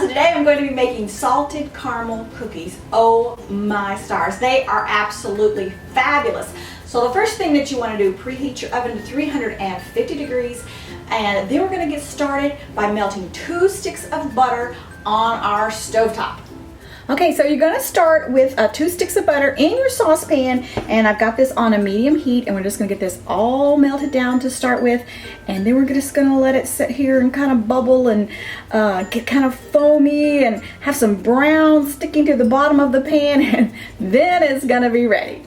So today I'm going to be making salted caramel cookies. Oh my stars, they are absolutely fabulous. So the first thing that you want to do, preheat your oven to 350 degrees, and then we're going to get started by melting 2 sticks of butter on our stovetop. Okay, so you're going to start with 2 sticks of butter in your saucepan, and I've got this on a medium heat, and we're just going to get this all melted down to start with, and then we're just going to let it sit here and kind of bubble and get kind of foamy and have some brown sticking to the bottom of the pan, and then it's going to be ready.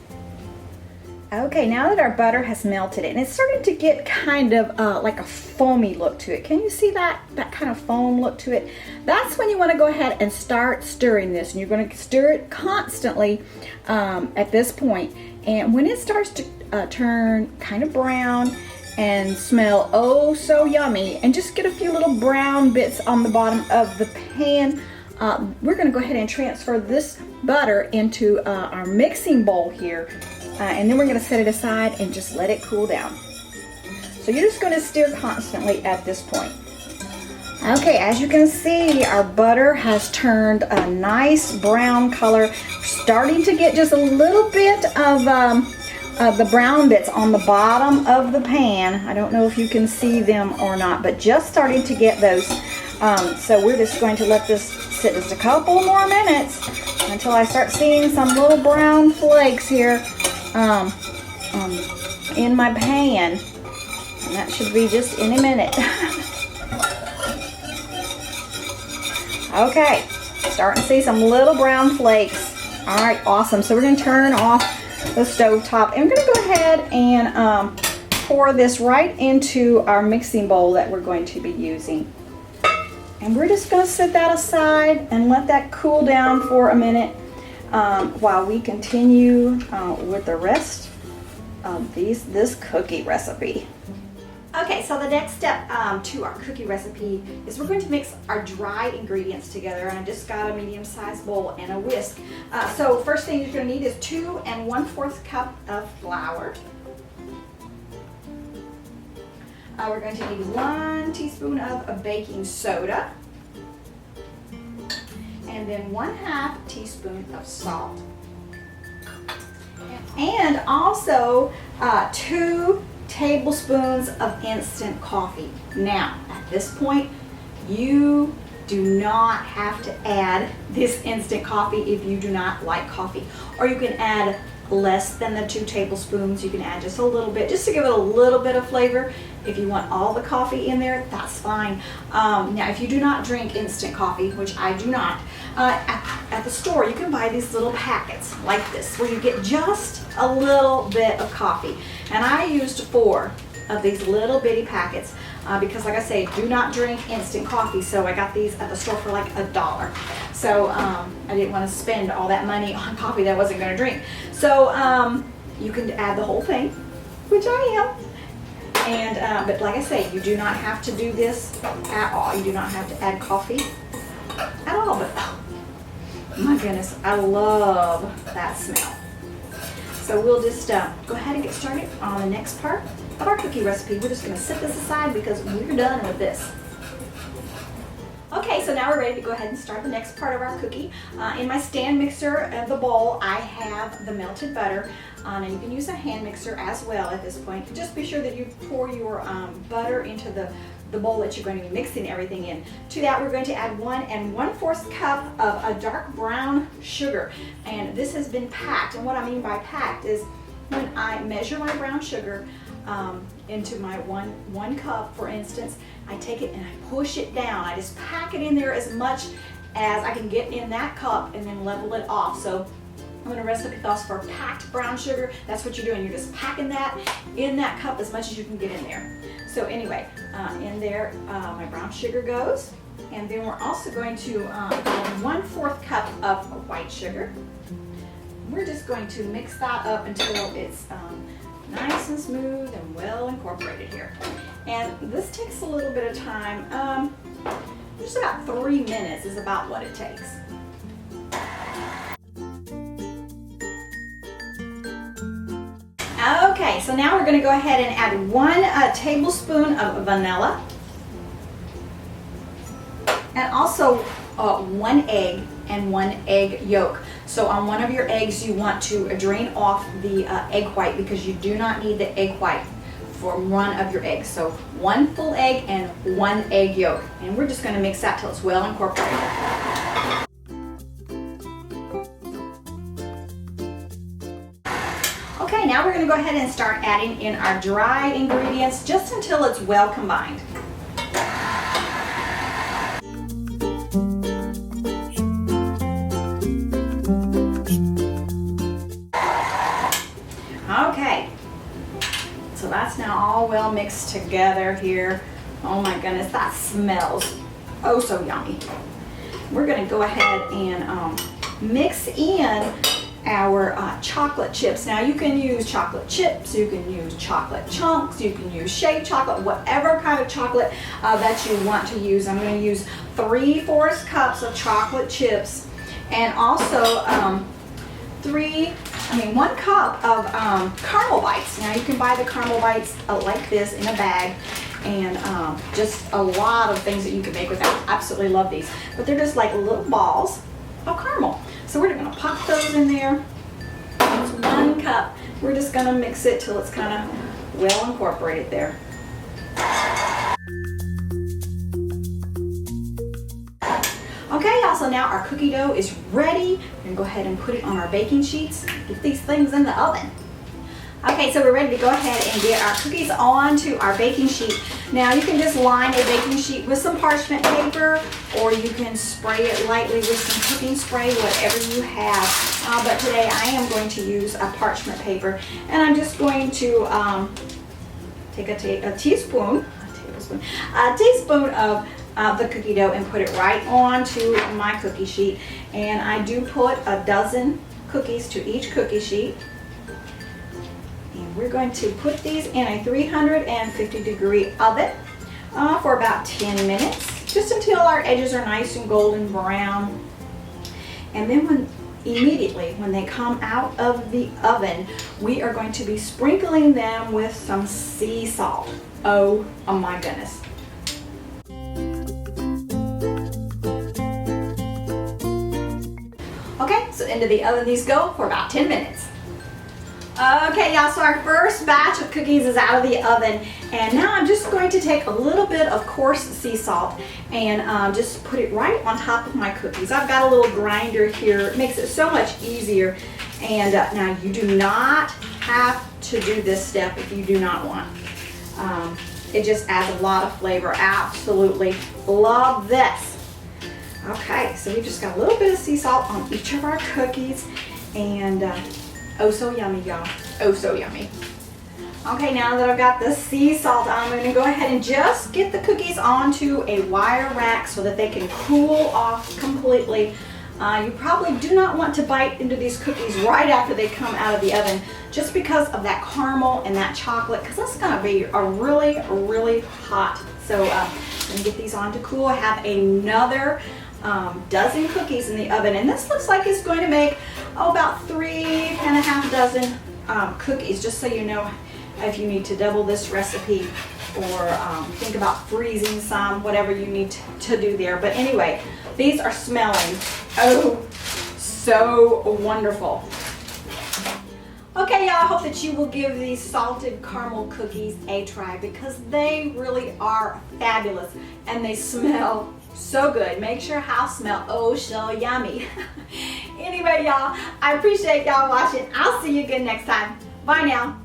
Okay, now that our butter has melted and it's starting to get kind of like a foamy look to it. Can you see that kind of foam look to it? That's when you want to go ahead and start stirring this, and you're going to stir it constantly at this point. And when it starts to turn kind of brown and smell oh so yummy, and just get a few little brown bits on the bottom of the pan, we're going to go ahead and transfer this butter into our mixing bowl here. And then we're going to set it aside and just let it cool down. So you're just going to stir constantly at this point. Okay, as you can see, our butter has turned a nice brown color, starting to get just a little bit of the brown bits on the bottom of the pan. I don't know if you can see them or not, but just starting to get those. So we're just going to let this sit just a couple more minutes until I start seeing some little brown flakes here in my pan, and that should be just any minute. Okay, starting to see some little brown flakes. All right, awesome. So we're going to turn off the stove top, and we're going to go ahead and pour this right into our mixing bowl that we're going to be using. And we're just going to set that aside and let that cool down for a minute while we continue with the rest of this cookie recipe. Okay, so the next step to our cookie recipe is we're going to mix our dry ingredients together, and I just got a medium-sized bowl and a whisk. So first thing you're going to need is 2 1/4 cup of flour. We're going to need 1 teaspoon of baking soda, and then 1/2 teaspoon of salt, and also 2 tablespoons of instant coffee. Now, at this point, you do not have to add this instant coffee if you do not like coffee, or you can add less than the 2 tablespoons. You can add just a little bit, just to give it a little bit of flavor. If you want all the coffee in there, that's fine. Now, if you do not drink instant coffee, which I do not, at the store you can buy these little packets like this, where you get just a little bit of coffee. And I used 4 of these little bitty packets because, like I say, do not drink instant coffee. So I got these at the store for like $1. So I didn't want to spend all that money on coffee that I wasn't going to drink. So you can add the whole thing, which I am. And but like I say, you do not have to do this at all. You do not have to add coffee at all. But oh my goodness, I love that smell. So we'll just go ahead and get started on the next part of our cookie recipe. We're just going to set this aside because we're done with this. Okay, so now we're ready to go ahead and start the next part of our cookie. In my stand mixer of the bowl, I have the melted butter. And you can use a hand mixer as well at this point. Just be sure that you pour your butter into the bowl that you're going to be mixing everything in. To that, we're going to add 1 1/4 cup of a dark brown sugar. And this has been packed. And what I mean by packed is when I measure my brown sugar into my one cup, for instance, I take it and I push it down. I just pack it in there as much as I can get in that cup and then level it off. So when a recipe calls for packed brown sugar, that's what you're doing. You're just packing that in that cup as much as you can get in there. So anyway, in there my brown sugar goes, and then we're also going to add 1/4 cup of white sugar. We're just going to mix that up until it's nice and smooth and well incorporated here. And this takes a little bit of time. Just about 3 minutes is about what it takes. Okay, so now we're going to go ahead and add 1 tablespoon of vanilla, and also 1 egg and 1 egg yolk. So on one of your eggs, you want to drain off the egg white, because you do not need the egg white for one of your eggs. So 1 full egg and 1 egg yolk. And we're just going to mix that till it's well incorporated. Okay, now we're going to go ahead and start adding in our dry ingredients just until it's well combined. Okay, so that's now all well mixed together here. Oh my goodness, that smells oh so yummy. We're going to go ahead and mix in our chocolate chips. Now you can use chocolate chips, you can use chocolate chunks, you can use shaved chocolate, whatever kind of chocolate that you want to use. I'm going to use 3/4 cups of chocolate chips, and also 1 cup of caramel bites. Now you can buy the caramel bites like this in a bag, and just a lot of things that you can make with that. Absolutely love these, but they're just like little balls of caramel. So we're going to pop those in there. It's 1 cup. We're just going to mix it till it's kind of well incorporated there. Okay, y'all, so now our cookie dough is ready. We're going to go ahead and put it on our baking sheets. Get these things in the oven. Okay, so we're ready to go ahead and get our cookies onto our baking sheet. Now you can just line a baking sheet with some parchment paper, or you can spray it lightly with some cooking spray, whatever you have. But today I am going to use a parchment paper, and I'm just going to take a teaspoon of the cookie dough and put it right onto my cookie sheet. And I do put a dozen cookies to each cookie sheet. We're going to put these in a 350-degree oven for about 10 minutes, just until our edges are nice and golden brown. And then immediately when they come out of the oven, we are going to be sprinkling them with some sea salt. Oh my goodness. Okay, so into the oven these go for about 10 minutes. Okay, y'all, so our first batch of cookies is out of the oven, and now I'm just going to take a little bit of coarse sea salt and just put it right on top of my cookies. I've got a little grinder here. It makes it so much easier. And now you do not have to do this step if you do not want. It just adds a lot of flavor. Absolutely love this. Okay, so we just got a little bit of sea salt on each of our cookies, and oh so yummy, y'all. Oh so yummy. Okay, now that I've got the sea salt on, I'm going to go ahead and just get the cookies onto a wire rack so that they can cool off completely. You probably do not want to bite into these cookies right after they come out of the oven, just because of that caramel and that chocolate, because that's going to be a really, really hot. So I'm going to get these on to cool. I have another dozen cookies in the oven, and this looks like it's going to make about 3.5 dozen cookies, just so you know if you need to double this recipe, or think about freezing some, whatever you need to do there. But anyway, these are smelling oh so wonderful. Okay, y'all, I hope that you will give these salted caramel cookies a try, because they really are fabulous and they smell so good. Make sure house smell oh so yummy. Anyway, y'all, I appreciate y'all watching. I'll see you again next time. Bye now.